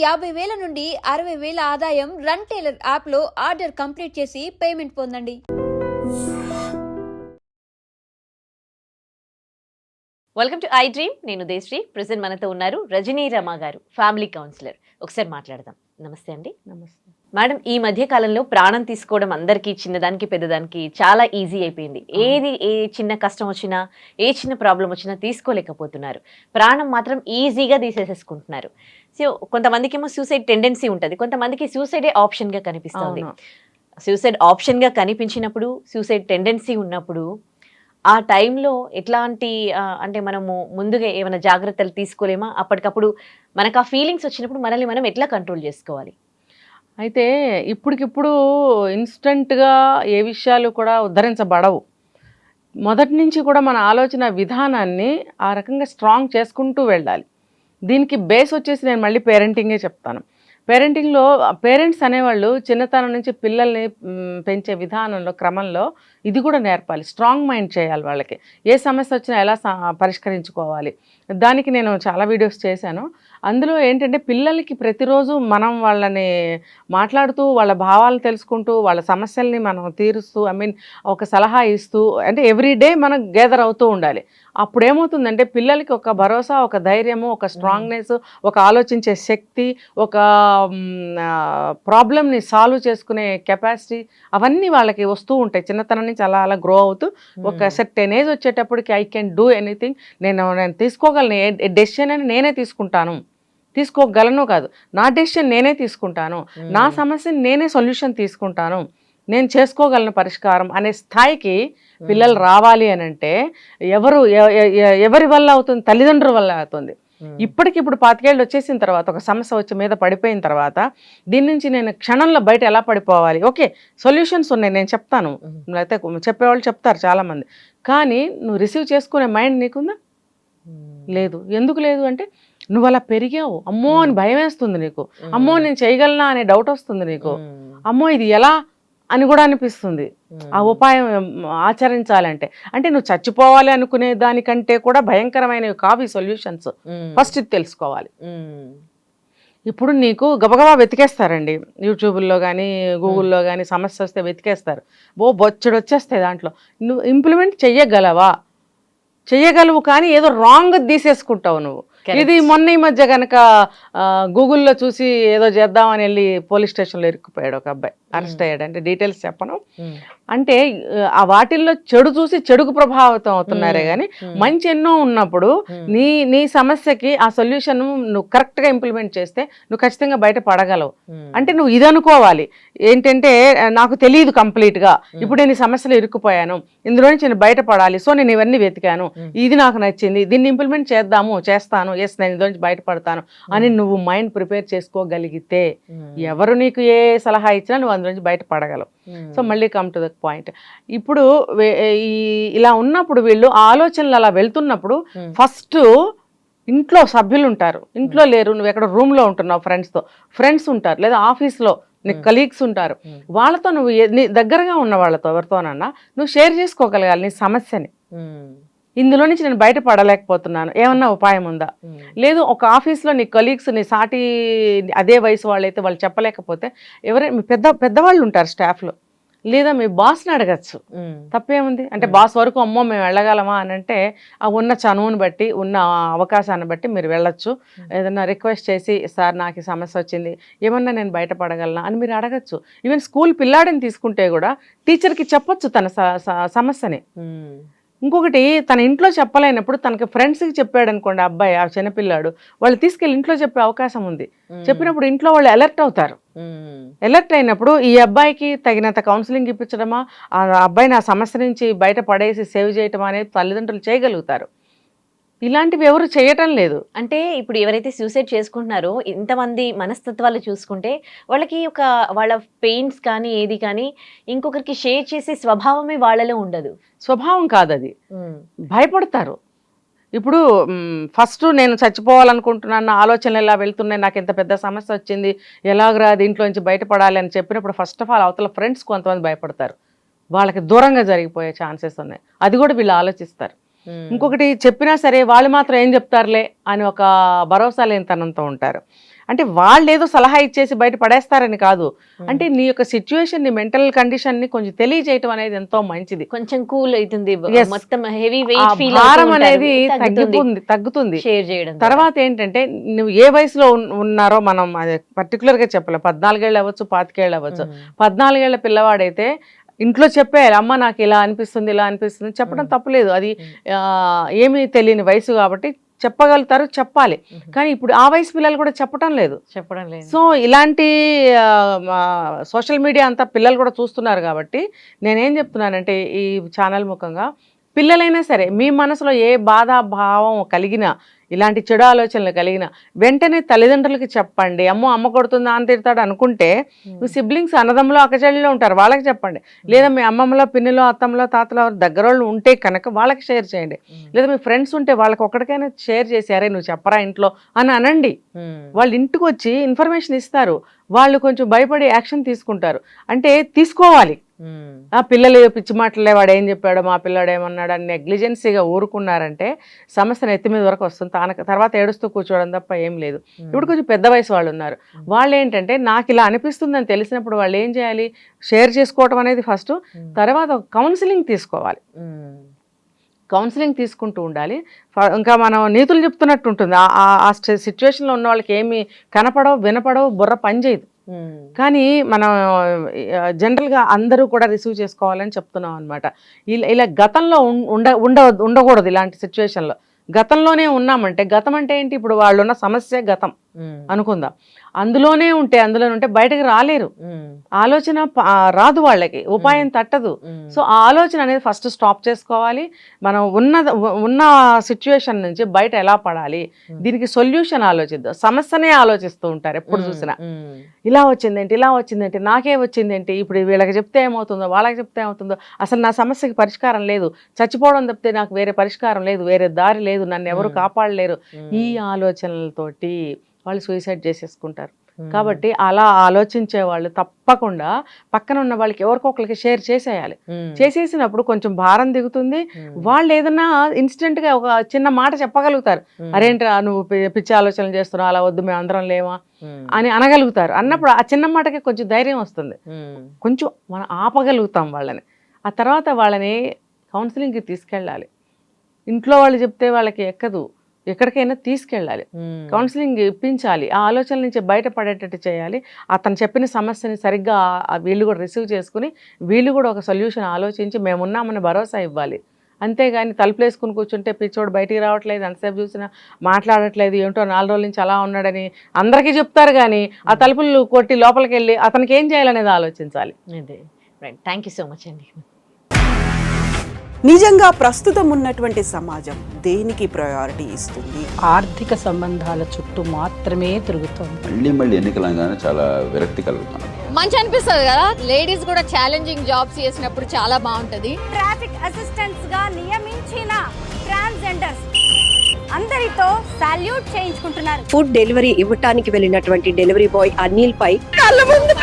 50,000 నుండి 60,000 ఆదాయం run tailor యాప్లో ఆర్డర్ కంప్లీట్ చేసి పేమెంట్ పొందండి. Welcome to I dream. నేను దేశ్రీ. ప్రెసెంట్ మనతో ఉన్నారు రజనీ రమ గారు, ఫ్యామిలీ కౌన్సిలర్. ఒకసారి మాట్లాడదాం. నమస్తే అండి. నమస్తే మేడం, ఈ మధ్య కాలంలో ప్రాణం తీసుకోవడం అందరికీ, చిన్నదానికి పెద్దదానికి చాలా ఈజీ అయిపోయింది. ఏ చిన్న కష్టం వచ్చినా, ఏ చిన్న ప్రాబ్లం వచ్చినా తీసుకోలేకపోతున్నారు. ప్రాణం మాత్రం ఈజీగా తీసేసేసుకుంటున్నారు. సో కొంతమందికి ఏమో సూసైడ్ టెండెన్సీ ఉంటుంది, కొంతమందికి సూసైడే ఆప్షన్గా కనిపిస్తుంది. సూసైడ్ ఆప్షన్గా కనిపించినప్పుడు, సూసైడ్ టెండెన్సీ ఉన్నప్పుడు ఆ టైంలో ఎట్లాంటి అంటే మనము ముందుగా ఏమైనా జాగ్రత్తలు తీసుకోలేమా? అప్పటికప్పుడు మనకు ఆ ఫీలింగ్స్ వచ్చినప్పుడు మనల్ని మనం ఎట్లా కంట్రోల్ చేసుకోవాలి? అయితే ఇప్పటికిప్పుడు ఇన్స్టంట్గా ఏ విషయాలు కూడా ఉద్ధరించబడవు. మొదటి నుంచి కూడా మన ఆలోచన విధానాన్ని ఆ రకంగా స్ట్రాంగ్ చేసుకుంటూ వెళ్ళాలి. దీనికి బేస్ వచ్చేసి నేను మళ్ళీ పేరెంటింగే చెప్తాను. పేరెంటింగ్లో పేరెంట్స్ అనేవాళ్ళు చిన్నతనం నుంచి పిల్లల్ని పెంచే విధానంలో, క్రమంలో ఇది కూడా నేర్పాలి. స్ట్రాంగ్ మైండ్ చేయాలి వాళ్ళకి. ఏ సమస్య వచ్చినా ఎలా పరిష్కరించుకోవాలి. దానికి నేను చాలా వీడియోస్ చేశాను. అందులో ఏంటంటే పిల్లలకి ప్రతిరోజు మనం వాళ్ళని మాట్లాడుతూ, వాళ్ళ భావాలు తెలుసుకుంటూ, వాళ్ళ సమస్యల్ని మనం తీరుస్తూ, ఒక సలహా ఇస్తూ, అంటే ఎవ్రీడే మనం గేదర్ అవుతూ ఉండాలి. అప్పుడు ఏమవుతుందంటే పిల్లలకి ఒక భరోసా, ఒక ధైర్యము, ఒక స్ట్రాంగ్నెస్, ఒక ఆలోచించే శక్తి, ఒక ప్రాబ్లమ్ని సాల్వ్ చేసుకునే కెపాసిటీ, అవన్నీ వాళ్ళకి వస్తూ ఉంటాయి. చిన్నతనం నుంచి అలా అలా గ్రో అవుతూ ఒక సర్టెన్ ఏజ్ వచ్చేటప్పటికి ఐ కెన్ డూ ఎనీథింగ్, నేను తీసుకోగలను, డెసిషన్ అని నేనే తీసుకుంటాను, తీసుకోగలను కాదు, నా డెసిషన్ నేనే తీసుకుంటాను, నా సమస్యని నేనే సొల్యూషన్ తీసుకుంటాను, నేను చేసుకోగలను పరిష్కారం అనే స్థాయికి పిల్లలు రావాలి అని అంటే ఎవరి వల్ల అవుతుంది? తల్లిదండ్రుల వల్ల అవుతుంది. ఇప్పటికిప్పుడు 25 ఏళ్ళు వచ్చేసిన తర్వాత, ఒక సమస్య వచ్చి మీద పడిపోయిన తర్వాత, దీని నుంచి నేను క్షణంలో బయట ఎలా పడిపోవాలి? ఓకే, సొల్యూషన్స్ ఉన్నాయి, నేను చెప్తాను, అయితే చెప్పేవాళ్ళు చెప్తారు చాలామంది. కానీ నువ్వు రిసీవ్ చేసుకునే మైండ్ నీకుందా? లేదు. ఎందుకు లేదు అంటే నువ్వు అలా పెరిగావు. అమ్మో అని భయం వేస్తుంది నీకు, అమ్మో నేను చేయగలనా అనే డౌట్ వస్తుంది నీకు, అమ్మో ఇది ఎలా అని కూడా అనిపిస్తుంది ఆ ఉపాయం ఆచరించాలంటే. అంటే నువ్వు చచ్చిపోవాలి అనుకునే దానికంటే కూడా భయంకరమైనవి కావు ఈ సొల్యూషన్స్. ఫస్ట్ ఇది తెలుసుకోవాలి. ఇప్పుడు నీకు గబగబా వెతికేస్తారండి, యూట్యూబ్లో కానీ గూగుల్లో కానీ సమస్య వస్తే వెతికేస్తారు. బొచ్చడు వచ్చేస్తాయి. దాంట్లో నువ్వు ఇంప్లిమెంట్ చెయ్యగలవు కానీ ఏదో రాంగ్ తీసేసుకుంటావు నువ్వు. ఇది మొన్న ఈ మధ్య కనుక గూగుల్లో చూసి ఏదో చేద్దామని వెళ్ళి పోలీస్ స్టేషన్లో ఇరుక్కుపోయాడు ఒక అబ్బాయి, అరెస్ట్ అయ్యాడు. అంటే డీటెయిల్స్ చెప్పను. అంటే ఆ వాటిల్లో చెడు చూసి చెడుకు ప్రభావితం అవుతున్నారే కానీ మంచి ఎన్నో ఉన్నప్పుడు నీ సమస్యకి ఆ సొల్యూషన్ నువ్వు కరెక్ట్గా ఇంప్లిమెంట్ చేస్తే నువ్వు ఖచ్చితంగా బయట పడగలవు. అంటే నువ్వు ఇది అనుకోవాలి, ఏంటంటే నాకు తెలియదు కంప్లీట్గా, ఇప్పుడు నేను ఈ సమస్యలు ఇరుక్కుపోయాను, ఇందులో నుంచి నేను బయటపడాలి, సో నేను ఇవన్నీ వెతికాను, ఇది నాకు నచ్చింది, దీన్ని ఇంప్లిమెంట్ చేస్తాను, ఎస్ నేను ఇందులో నుంచి బయటపడతాను అని నువ్వు మైండ్ ప్రిపేర్ చేసుకోగలిగితే ఎవరు నీకు ఏ సలహా ఇచ్చినా నువ్వు అందులో నుంచి బయటపడగలవు. సో మళ్ళీ కమ్ టు ద పాయింట్. ఇప్పుడు ఇలా ఉన్నప్పుడు వీళ్ళు ఆలోచనలు అలా వెళ్తున్నప్పుడు ఫస్ట్ ఇంట్లో సభ్యులు ఉంటారు, ఇంట్లో లేరు, నువ్వు ఎక్కడ రూమ్లో ఉంటున్నావు, ఫ్రెండ్స్ ఉంటారు, లేదా ఆఫీస్లో నీకు కలీగ్స్ ఉంటారు, వాళ్ళతో నువ్వు నీ దగ్గరగా ఉన్న వాళ్ళతో ఎవరితోనన్నా నువ్వు షేర్ చేసుకోగలగాలి నీ సమస్యని. ఇందులో నుంచి నేను బయటపడలేకపోతున్నాను, ఏమన్నా ఉపాయం ఉందా? లేదు, ఒక ఆఫీస్లో నీ కలీగ్స్, నీ సాటి అదే వయసు వాళ్ళైతే వాళ్ళు చెప్పలేకపోతే ఎవరైనా పెద్దవాళ్ళు ఉంటారు స్టాఫ్లో, లేదా మీ బాస్ని అడగచ్చు, తప్పేముంది. అంటే బాస్ వరకు అమ్మో మేము వెళ్ళగలమా అని అంటే ఆ ఉన్న చనువుని బట్టి, ఉన్న అవకాశాన్ని బట్టి మీరు వెళ్ళొచ్చు. ఏదన్నా రిక్వెస్ట్ చేసి సార్ నాకు ఈ సమస్య వచ్చింది, ఏమన్నా నేను బయటపడగలనా అని మీరు అడగచ్చు. ఈవెన్ స్కూల్ పిల్లాడిని తీసుకుంటే కూడా టీచర్కి చెప్పొచ్చు తన సమస్యని. ఇంకొకటి, తన ఇంట్లో చెప్పలేనప్పుడు తనకి ఫ్రెండ్స్కి చెప్పాడు అనుకోండి అబ్బాయి, ఆ చిన్నపిల్లాడు, వాళ్ళు తీసుకెళ్ళి ఇంట్లో చెప్పే అవకాశం ఉంది. చెప్పినప్పుడు ఇంట్లో వాళ్ళు అలర్ట్ అవుతారు. అలర్ట్ అయినప్పుడు ఈ అబ్బాయికి తగినంత కౌన్సిలింగ్ ఇప్పించడమా, ఆ అబ్బాయిని ఆ సమస్య నుంచి బయట పడేసి సేవ్ చేయటం అనేది తల్లిదండ్రులు చేయగలుగుతారు. ఇలాంటివి ఎవరు చేయటం లేదు. అంటే ఇప్పుడు ఎవరైతే సూసైడ్ చేసుకుంటున్నారో, ఇంతమంది మనస్తత్వాలు చూసుకుంటే వాళ్ళకి వాళ్ళ పెయిన్స్ కానీ ఏది కానీ ఇంకొకరికి షేర్ చేసే స్వభావమే వాళ్ళలో ఉండదు. స్వభావం కాదు అది, భయపడతారు. ఇప్పుడు ఫస్ట్ నేను చచ్చిపోవాలనుకుంటున్నాను, ఆలోచనలు ఎలా వెళ్తున్నాయి, నాకు ఎంత పెద్ద సమస్య వచ్చింది, ఎలాగరా దీంట్లోంచి బయటపడాలి అని చెప్పినప్పుడు ఫస్ట్ ఆఫ్ ఆల్ అవతల ఫ్రెండ్స్ కొంతమంది భయపడతారు, వాళ్ళకి దూరంగా జరిగిపోయే ఛాన్సెస్ ఉన్నాయి. అది కూడా వీళ్ళు ఆలోచిస్తారు. ఇంకొకటి, చెప్పినా సరే వాళ్ళు మాత్రం ఏం చెప్తారులే అని ఒక భరోసా లేనితనంతో ఉంటారు. అంటే వాళ్ళు ఏదో సలహా ఇచ్చేసి బయట పడేస్తారని కాదు, అంటే నీ యొక్క సిచ్యువేషన్, నీ మెంటల్ కండిషన్ ని కొంచెం తెలియజేయటం అనేది ఎంతో మంచిది. కొంచెం కూల్ అవుతుంది, Yes. మొత్తం హెవీ ఆ వెయిట్ ఫీల్ భారం అనేది తగ్గుతుంది. షేర్ చేయడం. తర్వాత ఏంటంటే నువ్వు ఏ వయసులో ఉన్నారో మనం పర్టికులర్ గా చెప్పాలి. 14 ఏళ్ళు అవ్వచ్చు, 25 ఏళ్ళు అవ్వచ్చు. 14 ఏళ్ల పిల్లవాడైతే ఇంట్లో చెప్పేయాలి, అమ్మ నాకు ఇలా అనిపిస్తుంది, ఇలా అనిపిస్తుంది చెప్పడం తప్పులేదు. అది ఏమీ తెలియని వయసు కాబట్టి చెప్పగలుగుతారు, చెప్పాలి. కానీ ఇప్పుడు ఆ వయసు పిల్లలు కూడా చెప్పడం లేదు. సో ఇలాంటి సోషల్ మీడియా అంతా పిల్లలు కూడా చూస్తున్నారు కాబట్టి నేనేం చెప్తున్నానంటే ఈ ఛానల్ ముఖంగా పిల్లలైనా సరే మీ మనసులో ఏ బాధ భావం కలిగినా, ఇలాంటి చెడు ఆలోచనలు కలిగిన వెంటనే తల్లిదండ్రులకి చెప్పండి. అమ్మ కొడుతుందా అని తిడతాడు అనుకుంటే మీ సిబ్లింగ్స్ అన్నదమ్ములో అక్కచెల్లిలో ఉంటారు, వాళ్ళకి చెప్పండి. లేదా మీ అమ్మమ్మలో పిన్నిలో అత్తమ్మలో తాతలో దగ్గర వాళ్ళు ఉంటే కనుక వాళ్ళకి షేర్ చేయండి. లేదా మీ ఫ్రెండ్స్ ఉంటే వాళ్ళకి ఒక్కడికైనా షేర్ చేసి అరే నువ్వు చెప్పరా ఇంట్లో అని అనండి. వాళ్ళు ఇంటికి వచ్చి ఇన్ఫర్మేషన్ ఇస్తారు, వాళ్ళు కొంచెం భయపడి యాక్షన్ తీసుకుంటారు. అంటే తీసుకోవాలి. ఆ పిల్లలు పిచ్చి మాటలే వాడు ఏం చెప్పాడు, మా పిల్లాడు ఏమన్నాడు అని నెగ్లిజెన్సీగా ఊరుకున్నారంటే సమస్య నెత్తి మీద వరకు వస్తుంది. తర్వాత ఏడుస్తూ కూర్చోవడం తప్ప ఏం లేదు. ఇప్పుడు కొంచెం పెద్ద వయసు వాళ్ళు ఉన్నారు, వాళ్ళు ఏంటంటే నాకు ఇలా అనిపిస్తుందని తెలిసినప్పుడు వాళ్ళు ఏం చేయాలి, షేర్ చేసుకోవటం అనేది ఫస్ట్. తర్వాత కౌన్సిలింగ్ తీసుకోవాలి. కౌన్సిలింగ్ తీసుకుంటూ ఉండాలి. ఇంకా మనం నీతులు చెప్తున్నట్టు ఉంటుంది. ఆ సిచ్యువేషన్లో ఉన్న వాళ్ళకి ఏమి కనపడవు, వినపడవు, బుర్ర పని చేయదు. కానీ మనం జనరల్గా అందరూ కూడా రిసీవ్ చేసుకోవాలని చెప్తున్నాం అనమాట. ఇలా గతంలో ఉండకూడదు. ఇలాంటి సిచ్యువేషన్లో గతంలోనే ఉన్నామంటే, గతం అంటే ఏంటి, ఇప్పుడు వాళ్ళు ఉన్న సమస్య గతం అనుకుందాం. అందులోనే ఉంటే బయటకు రాలేరు. ఆలోచన రాదు, వాళ్ళకి ఉపాయం తట్టదు. సో ఆ ఆలోచన అనేది ఫస్ట్ స్టాప్ చేసుకోవాలి. మనం ఉన్న సిచ్యువేషన్ నుంచి బయట ఎలా పడాలి, దీనికి సొల్యూషన్ ఆలోచిద్దాం. సమస్యనే ఆలోచిస్తూ ఉంటారు ఎప్పుడు చూసినా. ఇలా వచ్చిందేంటి, నాకే వచ్చిందేంటి, ఇప్పుడు వీళ్ళకి చెప్తే ఏమవుతుందో, వాళ్ళకి చెప్తే ఏమవుతుందో, అసలు నా సమస్యకి పరిష్కారం లేదు, చచ్చిపోవడం తప్పితే నాకు వేరే పరిష్కారం లేదు, వేరే దారి లేదు, నన్ను ఎవరు కాపాడలేరు. ఈ ఆలోచనలతోటి వాళ్ళు సూసైడ్ చేసేసుకుంటారు. కాబట్టి అలా ఆలోచించే వాళ్ళు తప్పకుండా పక్కన ఉన్న వాళ్ళకి ఎవరికొకరికి షేర్ చేసేయాలి. చేసేసినప్పుడు కొంచెం భారం దిగుతుంది. వాళ్ళు ఏదన్నా ఇన్స్టెంట్ గా ఒక చిన్న మాట చెప్పగలుగుతారు, అరేంట్రా నువ్వు పిచ్చి ఆలోచనలు చేస్తున్నావు, అలా వద్దు, మేము అందరం లేవా అని అనగలుగుతారు. అన్నప్పుడు ఆ చిన్న మాటకి కొంచెం ధైర్యం వస్తుంది, కొంచెం మనం ఆపగలుగుతాం వాళ్ళని. ఆ తర్వాత వాళ్ళని కౌన్సిలింగ్కి తీసుకెళ్ళాలి. ఇంట్లో వాళ్ళు చెప్తే వాళ్ళకి ఎక్కదు, ఎక్కడికైనా తీసుకెళ్ళాలి, కౌన్సిలింగ్ ఇప్పించాలి, ఆ ఆలోచనల నుంచి బయటపడేటట్టు చేయాలి. అతను చెప్పిన సమస్యని సరిగ్గా వీళ్ళు కూడా రిసీవ్ చేసుకుని వీళ్ళు కూడా ఒక సొల్యూషన్ ఆలోచించి మేమున్నామని భరోసా ఇవ్వాలి. అంతేగాని తలుపులు వేసుకుని కూర్చుంటే పిచ్చోడు బయటికి రావట్లేదు, ఎంతసేపు చూసినా మాట్లాడట్లేదు, ఏంటో 4 రోజుల నుంచి అలా ఉన్నాడని అందరికీ చెప్తారు. కానీ ఆ తలుపులు కొట్టి లోపలికి వెళ్ళి అతనికి ఏం చేయాలనేది ఆలోచించాలి. థ్యాంక్ యూ సో మచ్ అండి. నిజంగా ప్రస్తుతం ఉన్నటువంటి సమాజం దేనికి ప్రయారిటీ ఇస్తుంది? ఆర్థిక సంబంధాల చుట్టూ మాత్రమే తిరుగుతోంది. మళ్ళీ ఎన్నికలంగానే చాలా విరక్తి కలుగుతున్నాం. మంచి అనిపిస్తుంది కదా, లేడీస్ కూడా ఛాలెంజింగ్ జాబ్స్ చేసినప్పుడు చాలా బాగుంటది. ట్రాఫిక్ అసిస్టెంట్స్ గా నియమించిన ట్రాన్స్జెండర్స్ అందరితో సాల్యూట్ చేయించుకుంటున్నారు. ఫుడ్ డెలివరీ ఇవ్వటానికి వెళ్ళినటువంటి డెలివరీ బాయ్ అనిల్ పై కళ్ళ ముందు